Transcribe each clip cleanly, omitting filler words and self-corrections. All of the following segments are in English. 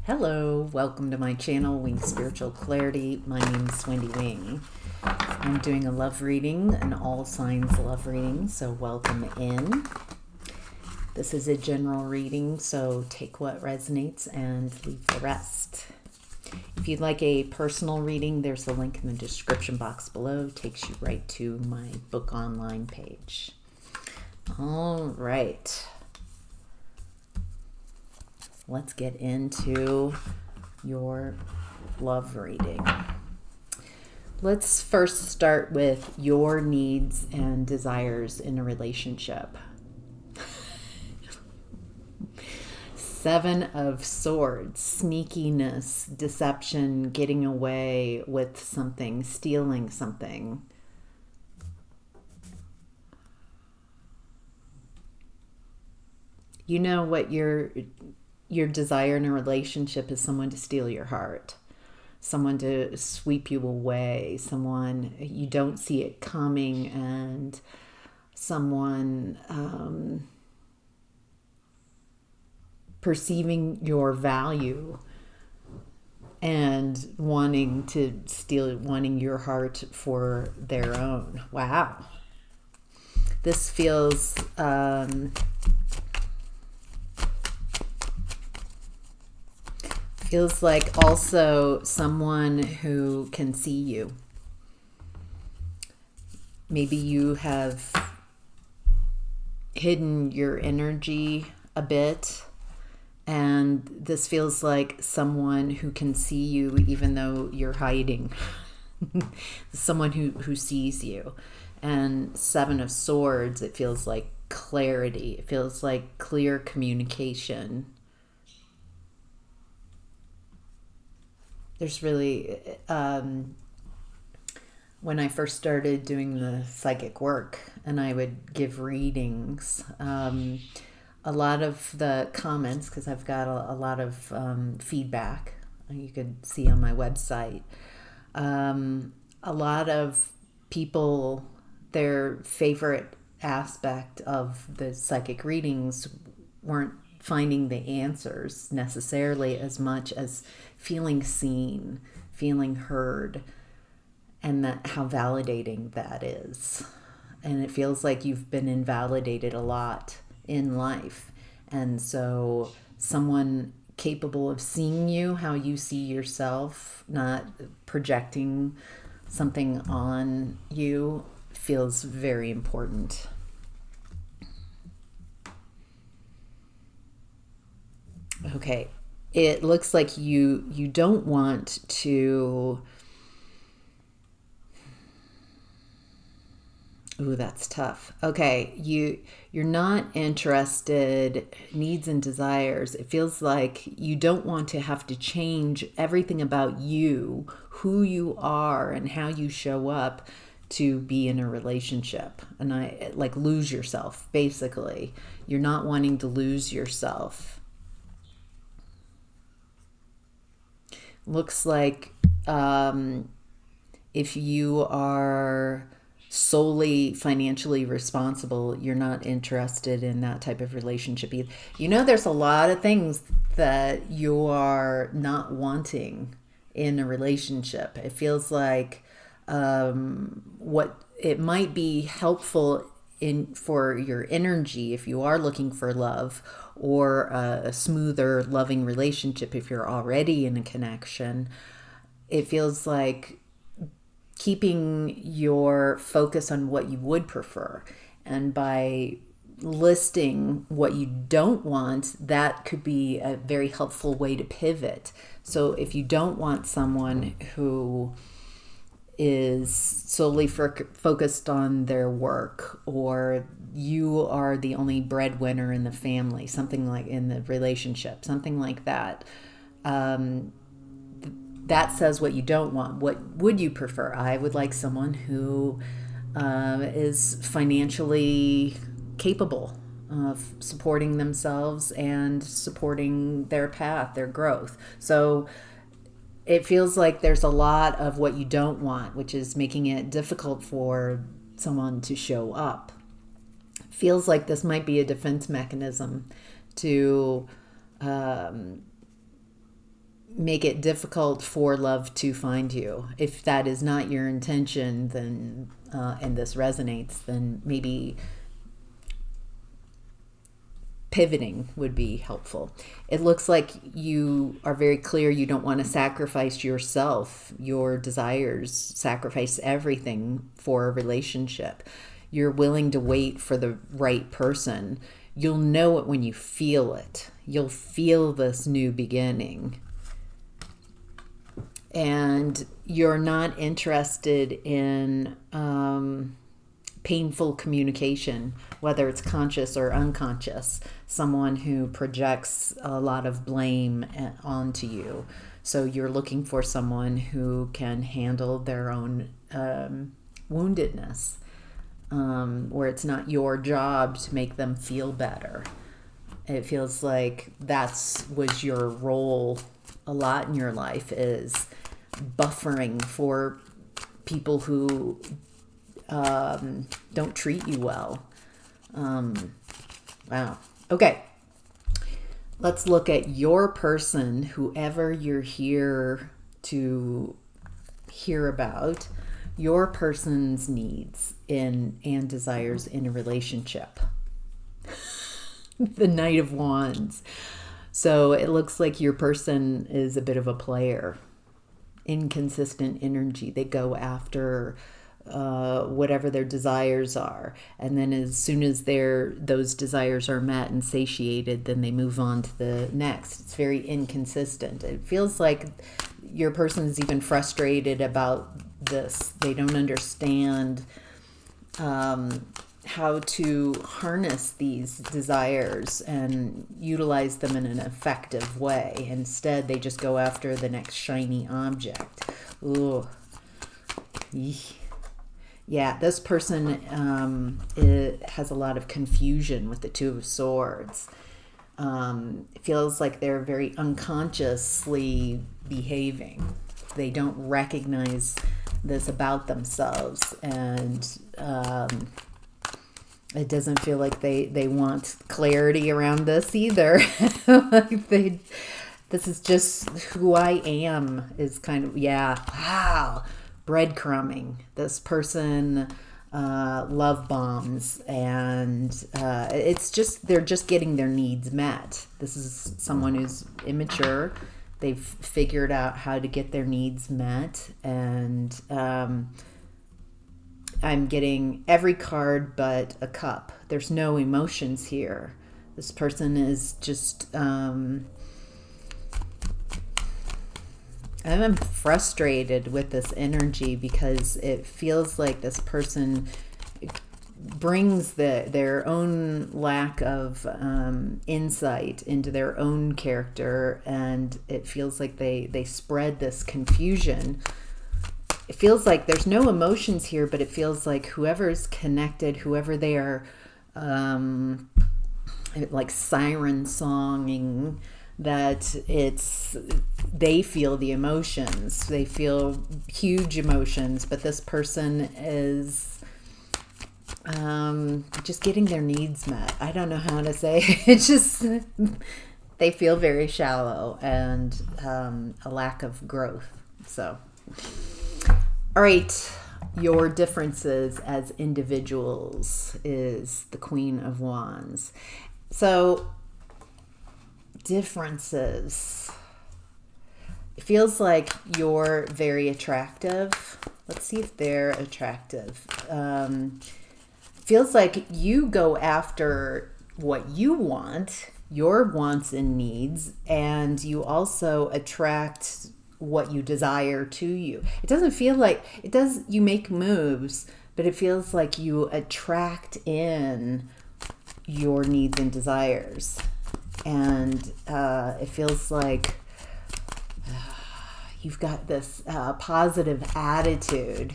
Hello, welcome to my channel, Wing Spiritual Clarity. My name is Wendy Wing. I'm doing a love reading, an all signs love reading, so welcome in. This is a general reading, so take what resonates and leave the rest. If you'd like a personal reading, there's a link in the description box below. It takes you right to my book online page. All right. Let's get into your love reading. Let's first start with your needs and desires in a relationship. Seven of Swords, sneakiness, deception, getting away with something, stealing something. You know what your desire in a relationship is: someone to steal your heart, someone to sweep you away, someone you don't see it coming, and someone perceiving your value and wanting to steal, wanting your heart for their own. Wow. This feels feels like also someone who can see you. Maybe you have hidden your energy a bit, and this feels like someone who can see you even though you're hiding. Someone who sees you. And Seven of Swords, it feels like clarity. It feels like clear communication. There's really, when I first started doing the psychic work and I would give readings, a lot of the comments, because I've got a lot of feedback you could see on my website, a lot of people, their favorite aspect of the psychic readings weren't finding the answers necessarily as much as feeling seen, feeling heard, and that how validating that is. And it feels like you've been invalidated a lot in life. And so someone capable of seeing you how you see yourself, not projecting something on you, feels very important. Okay, it looks like you don't want to. Ooh, that's tough. Okay, you're not interested. Needs and desires. It feels like you don't want to have to change everything about you, who you are, and how you show up to be in a relationship. And I like lose yourself. Basically, you're not wanting to lose yourself. Looks like if you are solely financially responsible, you're not interested in that type of relationship either. You know, there's a lot of things that you are not wanting in a relationship. It feels like what it might be helpful in for your energy if you are looking for love, or a smoother loving relationship if you're already in a connection. It feels like keeping your focus on what you would prefer, and by listing what you don't want, that could be a very helpful way to pivot. So if you don't want someone who is solely focused on their work, or you are the only breadwinner in the family, something like in the relationship, something like that, that says what you don't want. What would you prefer? I would like someone who is financially capable of supporting themselves and supporting their path, their growth. So it feels like there's a lot of what you don't want, which is making it difficult for someone to show up. Feels like this might be a defense mechanism to make it difficult for love to find you. If that is not your intention, then and this resonates, then maybe pivoting would be helpful. It looks like you are very clear you don't want to sacrifice yourself, your desires, sacrifice everything for a relationship. You're willing to wait for the right person. You'll know it when you feel it. You'll feel this new beginning. And you're not interested in painful communication, whether it's conscious or unconscious, someone who projects a lot of blame onto you. So you're looking for someone who can handle their own woundedness, where it's not your job to make them feel better. It feels like was your role a lot in your life, is buffering for people who don't treat you well. Wow. Okay. Let's look at your person, whoever you're here to hear about, your person's needs and desires in a relationship. The Knight of Wands. So it looks like your person is a bit of a player. Inconsistent energy. They go after whatever their desires are, and then as soon as those desires are met and satiated, then they move on to the next. It's very inconsistent. It feels like your person is even frustrated about this. They don't understand how to harness these desires and utilize them in an effective way. Instead, they just go after the next shiny object. Ooh. Yeah, this person has a lot of confusion with the Two of Swords. It feels like they're very unconsciously behaving. They don't recognize this about themselves, and it doesn't feel like they want clarity around this either. This is just who I am, is kind of, yeah, wow, breadcrumbing. This person love bombs, and they're just getting their needs met. This is someone who's immature. They've figured out how to get their needs met, and I'm getting every card but a cup. There's no emotions here. This person is just I'm frustrated with this energy, because it feels like this person brings their own lack of insight into their own character, and it feels like they spread this confusion. It feels like there's no emotions here, but it feels like whoever's connected, whoever they are, like siren songing, that they feel the emotions. They feel huge emotions, but this person is just getting their needs met. I don't know how to say it. It's just they feel very shallow and a lack of growth. So, all right, your differences as individuals is the Queen of Wands. So, differences. It feels like you're very attractive. Let's see if they're attractive. Feels like you go after what you want, your wants and needs, and you also attract what you desire to you. It doesn't feel like it does. You make moves, but it feels like you attract in your needs and desires. And it feels like you've got this positive attitude,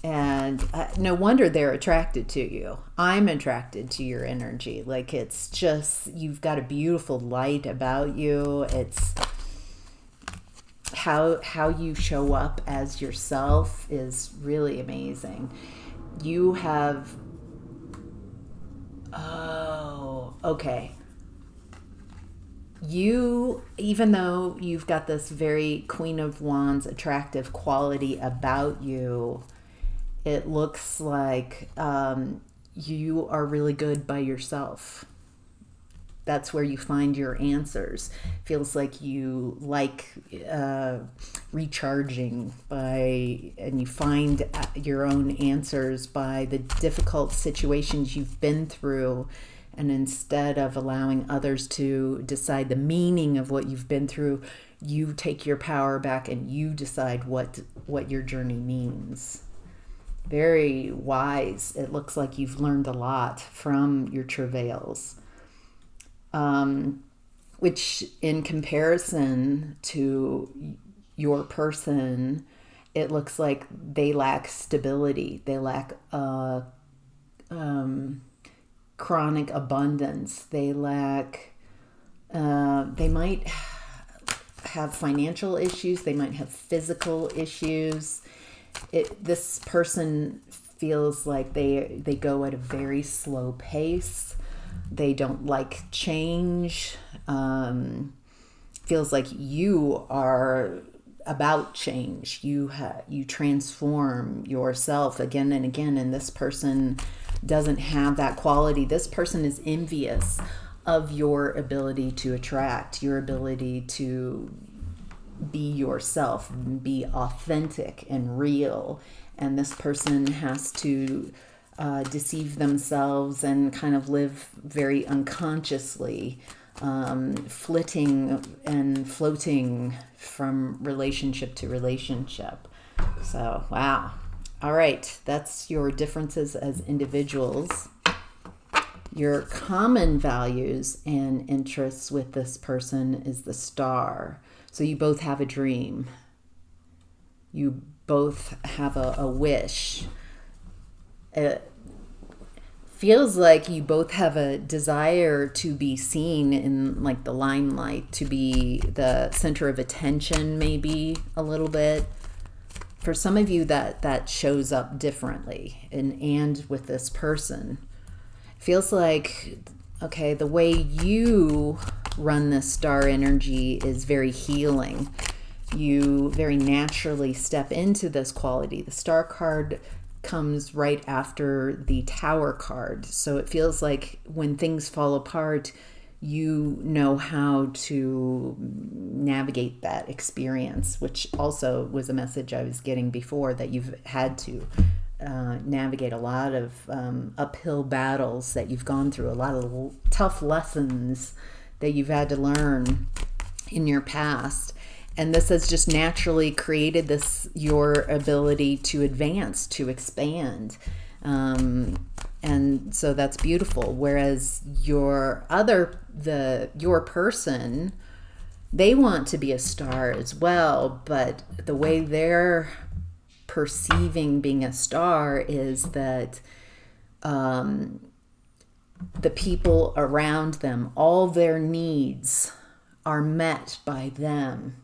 and no wonder they're attracted to you. I'm attracted to your energy. Like, it's just, you've got a beautiful light about you. It's how you show up as yourself is really amazing. You have, oh, okay. you, even though you've got this very Queen of Wands attractive quality about you, it looks like you are really good by yourself. That's where you find your answers. Feels like you like recharging and you find your own answers by the difficult situations you've been through. And instead of allowing others to decide the meaning of what you've been through, you take your power back and you decide what your journey means. Very wise. It looks like you've learned a lot from your travails. Which in comparison to your person, it looks like they lack stability. They lack chronic abundance. They lack, they might have financial issues. They might have physical issues. This person feels like they go at a very slow pace. They don't like change. Feels like you are about change. You transform yourself again and again, and this person doesn't have that quality. This person is envious of your ability to attract, your ability to be yourself, be authentic and real. And this person has to deceive themselves and kind of live very unconsciously, flitting and floating from relationship to relationship. So, wow. All right, that's your differences as individuals. Your common values and interests with this person is the Star. So you both have a dream. You both have a wish. It feels like you both have a desire to be seen in like the limelight, to be the center of attention, maybe a little bit. For some of you, that shows up differently, and with this person. Feels like, okay, the way you run this star energy is very healing. You very naturally step into this quality. The Star card comes right after the Tower card. So it feels like when things fall apart, you know how to navigate that experience, which also was a message I was getting before, that you've had to navigate a lot of uphill battles that you've gone through, a lot of tough lessons that you've had to learn in your past. And this has just naturally created your ability to advance, to expand. And so that's beautiful. Whereas your person, they want to be a star as well, but the way they're perceiving being a star is that the people around them, all their needs are met by them.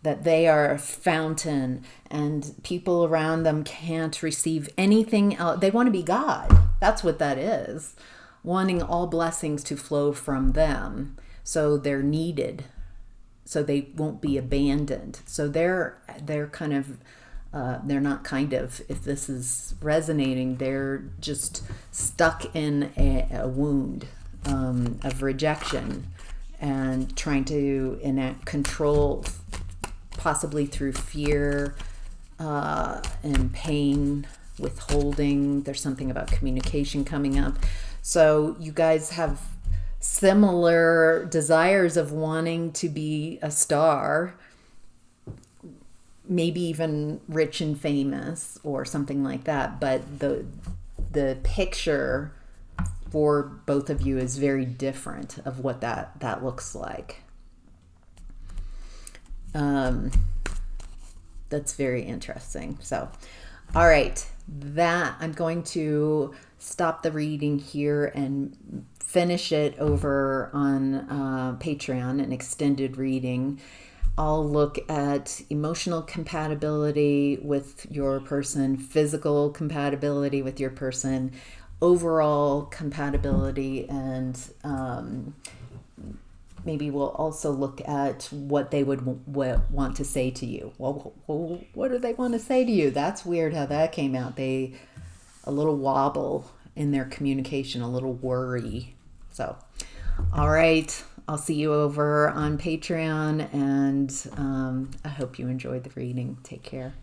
That they are a fountain and people around them can't receive anything else. They want to be God. That's what that is. Wanting all blessings to flow from them. So they're needed. So they won't be abandoned. So they're kind of, they're not kind of, if this is resonating, they're just stuck in a wound of rejection and trying to enact control, possibly through fear and pain, withholding. There's something about communication coming up. So you guys have similar desires of wanting to be a star, maybe even rich and famous or something like that. But the picture for both of you is very different of what that looks like. That's very interesting. So, all right, I'm going to stop the reading here and finish it over on Patreon, an extended reading. I'll look at emotional compatibility with your person, physical compatibility with your person, overall compatibility, and maybe we'll also look at what they would want to say to you. Well, what do they want to say to you? That's weird how that came out. They a little wobble in their communication, a little worry. So, all right. I'll see you over on Patreon, and I hope you enjoyed the reading. Take care.